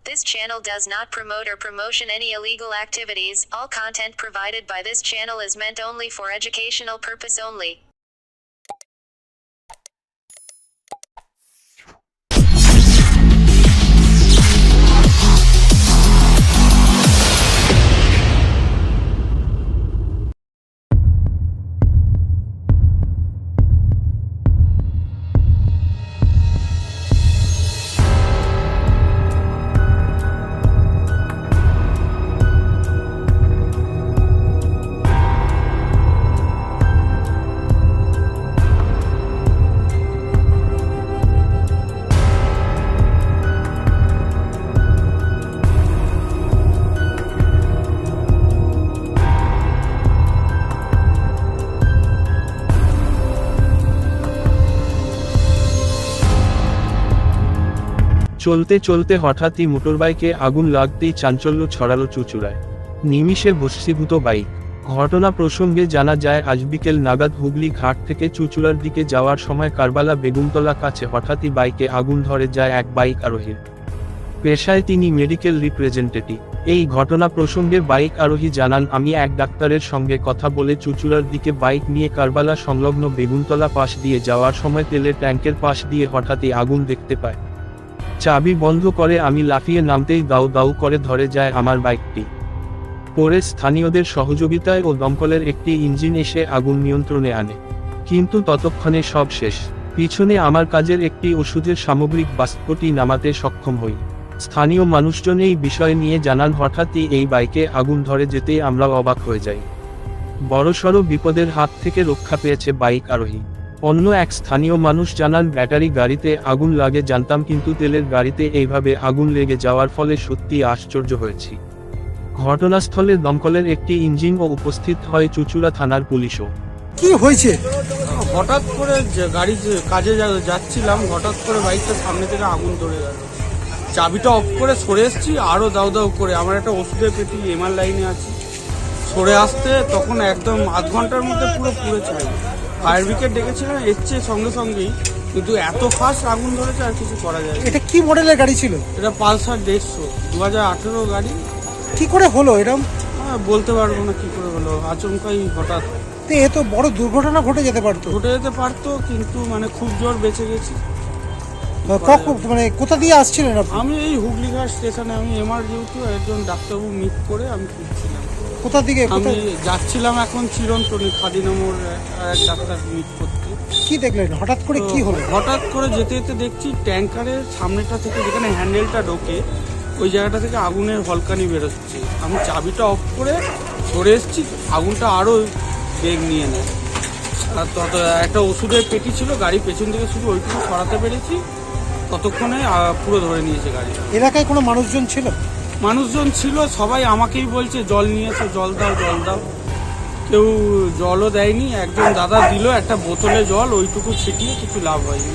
This channel does not promote or promotion any illegal activities. All content provided by this channel is meant only for educational purpose only. চলতে চলতে হঠাৎই মোটরবাইকে আগুন লাগতেই চাঞ্চল্য ছড়ালো চুঁচুড়ায়। নিমিষে ভস্মীভূত বাইক। ঘটনা প্রসঙ্গে জানা যায় আজ বিকেল নাগাদ হুগলি ঘাট থেকে চুঁচুড়ার দিকে যাওয়ার সময় কারবালা বেগুনতলা কাছে হঠাৎই বাইকে আগুন ধরে যায় এক বাইক আরোহীর। পেশায় তিনি মেডিকেল রিপ্রেজেন্টেটিভ। এই ঘটনা প্রসঙ্গে বাইক আরোহী জানান, আমি এক ডাক্তারের সঙ্গে কথা বলে চুঁচুড়ার দিকে বাইক নিয়ে কারবালা সংলগ্ন বেগুনতলা পাশ দিয়ে যাওয়ার সময় তেলের ট্যাঙ্কের পাশ দিয়ে হঠাৎই আগুন দেখতে পায়। চাবি বন্ধ করে আমি লাফিয়ে নামতেই দাউ দাউ করে ধরে যায় আমার বাইকটি। পরে স্থানীয়দের সহযোগিতায় ও দমকলের একটি ইঞ্জিন এসে আগুন নিয়ন্ত্রণে আনে, কিন্তু ততক্ষণে সব শেষ। পিছনে আমার কাজের একটি ওষুধের সামগ্রিক বাষ্পটি নামাতে সক্ষম হই। স্থানীয় মানুষজন এই বিষয় নিয়ে জানান, হঠাৎই এই বাইকে আগুন ধরে যেতেই আমরা অবাক হয়ে যাই। বড়সড় বিপদের হাত থেকে রক্ষা পেয়েছে বাইক আরোহী। অন্য এক স্থানীয় মানুষ জানান, ব্যাটারি গাড়িতে আগুন লাগে জানতাম, কিন্তু তেলের গাড়িতে এইভাবে আগুন লেগে যাওয়ার ফলে সত্যি আশ্চর্য হয়েছি। ঘটনাস্থলে দমকলের একটি ইঞ্জিনও উপস্থিত হয়, চুঁচুড়া থানার পুলিশও। কি হয়েছে? হঠাৎ করে গাড়ি কাজে যাচ্ছিলাম, হঠাৎ করে বাইকটা সামনে থেকে আগুন ধরে গেল। চাবিটা অফ করে সরে এসেছি, আরও দাউ দাউ করে। আমার একটা ওষুধের পেটি এমআর লাইনে আছে, সরে আসতে তখন একদম আধ ঘন্টার মধ্যে পুরো পুড়ে চাই। ফায়ার ব্রিগেড ডেকেছিলাম, এসছে সঙ্গে সঙ্গেই, কিন্তু এত ফাস্ট আগুন ধরেছে আর কিছু করা যায়। এটা কি মডেলের গাড়ি ছিল? এটা পালসার 150 2018 গাড়ি। কি করে হলো এরকম? বলতে পারবো না কি করে হলো, আচমকাই হঠাৎ। এ তো বড় দুর্ঘটনা ঘটে যেতে পারতো। ঘটে যেতে পারতো, কিন্তু মানে খুব জোর বেঁচে গেছি। মানে কোথা দিয়ে আসছিলেন আপনি? আমি এই হুগলিঘাট স্টেশনে, আমি এমার্জেন্সি একজন ডাক্তারবাবু মিট করে আমি ফিরছিলাম। কোথা দিকে? আমি যাচ্ছিলাম এখন চিরন্তনী খাদিনামোর এক ডাক্তার মিট করতে। কি দেখলেন হঠাৎ করে? কি হলো? হঠাৎ করে যেতে যেতে দেখছি ট্যাঙ্কারের সামনেটা থেকে, যেখানে হ্যান্ডেলটা ঢোকে ওই জায়গাটা থেকে আগুনের হলকানি বেরোচ্ছে। আমি চাবিটা অফ করে সরে এসেছি, আগুনটা আরও বেগ নিয়ে নেয়। আর তত একটা ওষুধের পেটি ছিল, গাড়ি পেছন থেকে শুধু ওইটুকু সরাতে পেরেছি, ততক্ষণে পুরো ধরে নিয়েছে গাড়ি। এলাকায় কোনো মানুষজন ছিল? মানুষজন ছিল, সবাই আমাকেই বলছে জল নিয়েছে, জল দাও জল দাও। কেউ জলও দেয়নি। একজন দাদা দিল একটা বোতলে জল, ওইটুকু ছিটিয়ে, কিছু লাভ হয়নি।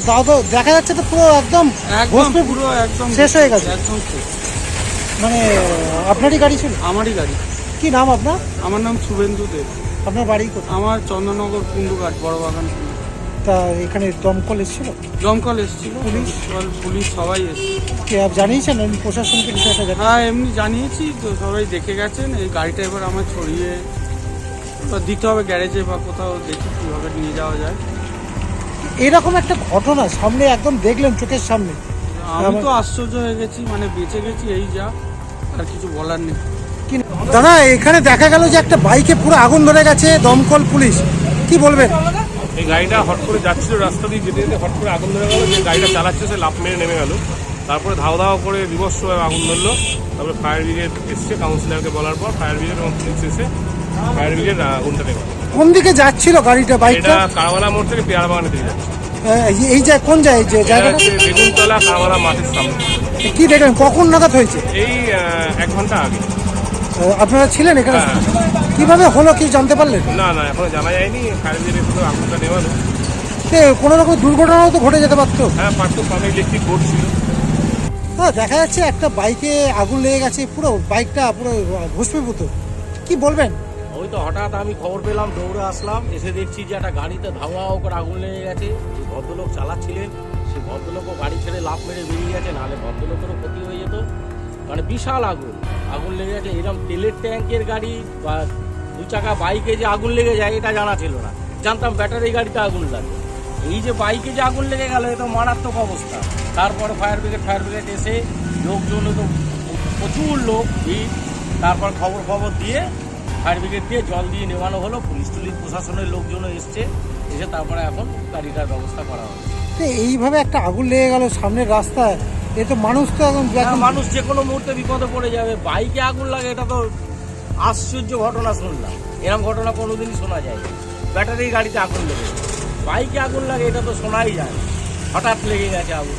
দাদা দেখা যাচ্ছে তো পুরো একদম পুরো একদম শেষ হয়ে গেছে। একদম শেষ। মানে আপনারই গাড়ি ছিল? আমারই গাড়ি। কি নাম আপনার? আমার নাম শুভেন্দু দেব। আপনার বাড়ি কোথায়? আমার চন্দননগর কুন্ডুঘাট, বড় বাগান। তা এখানে দমকল এসেছিল? দমকল এসেছিল, পুলিশ সবাই এসেছিল। জানিয়েছেন প্রশাসনকে বিষয়টা? হ্যাঁ, এমনি জানিয়েছি তো, সবাই দেখে গেছেন। এই গাড়িটা এবার আমার ছড়িয়ে দিতে হবে গ্যারেজে বা কোথাও, দেখি কীভাবে নিয়ে যাওয়া যায়। এরকম একটা ঘটনা সামনে একদম দেখলেন চোখের সামনে? আমি তো আশ্চর্য হয়ে গেছি, মানে বেঁচে গেছি এই যা, আর কিছু বলার নেই। দাদা এখানে দেখা গেল যে একটা বাইকে পুরো আগুন ধরে গেছে, দমকল পুলিশ, কি বলবেন? এই গাড়িটা হট করে যাচ্ছিল, রাস্তা দিয়ে যেতে যেতে হট করে আগুন ধরে গেল। যে গাড়িটা চালাচ্ছে সে লাফ মেরে নেমে গেল, তারপরে ধাও ধাও করে বিভৎস আগুন ধরলো। তারপরে ফায়ার ব্রিগেড এসছে, কাউন্সিলরকে বলার পর ফায়ার ব্রিগেড এবং পুলিশ এসে ফায়ার ব্রিগেড আগুনটা নেমে। কোন দিকে যাচ্ছিল গাড়িটা? বাইকটা কারবালা মোড় থেকে পেয়ারা বাগানে দিকে যাচ্ছে। এই যে কোন জায়গাটা? বেগুনতলা কারবালা মাঠের সামনে। কি দেখলেন, কখন নাগাদ হয়েছে? এই 1 ঘন্টা আগে। আপনারা ছিলেন এখানে? কিভাবে হলো কি জানতে পারলেন? না এখনো জানা যায়নি। ফায়ার ব্রিগেড শুধু আগুনটা নেওয়ালো। কোনো রকম দুর্ঘটনাও তো ঘটে যেতে পারতো। হ্যাঁ পারতো, সামনে ইলেকট্রিক বোর্ড ছিল। দেখা যাচ্ছে একটা বাইকে আগুন লেগে গেছে, পুরো বাইকটা পুরো ভস্মীভূত, কি বলবেন? ওই তো হঠাৎ আমি খবর পেলাম, দৌড়ে আসলাম, এসে দেখছি যে একটা গাড়িতে ধাওয়া করে আগুন লেগে গেছে। যে ভদ্রলোক চালাচ্ছিলেন, সেই ভদ্রলোকও গাড়ি ছেড়ে লাফ মেরে বেরিয়ে গেছে, নাহলে ভদ্রলোকেরও ক্ষতি হয়ে যেত। মানে বিশাল আগুন আগুন লেগে গেছে। এরকম তেলের ট্যাঙ্কের গাড়ি বা 2 চাকা বাইকে যে আগুন লেগে যায় এটা জানা ছিল না, জানতাম ব্যাটারি গাড়িতে আগুন লাগে। এই যে বাইকে যে আগুন লেগে গেল এটা মারাত্মক অবস্থা। তারপরে ফায়ার ব্রিগেড এসে লোকজন তো প্রচুর লোক ভিড়, তারপর খবর দিয়ে ফায়ার ব্রিগেড দিয়ে জল দিয়ে নেওয়ানো হলো, পুলিশ প্রশাসনের লোকজনও এসছে, এসে তারপরে এখন গাড়িটার ব্যবস্থা করা হলো। তো এইভাবে একটা আগুন লেগে গেল সামনের রাস্তায়, এ তো মানুষ তো একদম মানুষ যে কোনো মুহূর্তে বিপদে পড়ে যাবে। বাইকে আগুন লাগে এটা তো আশ্চর্য ঘটনা শুনলাম, এরকম ঘটনা কোনোদিনই শোনা যায় না। ব্যাটারি গাড়িতে আগুন লেগে, বাইকে আগুন লাগে এটা তো শোনাই যায় না, হঠাৎ লেগে গেছে আগুন।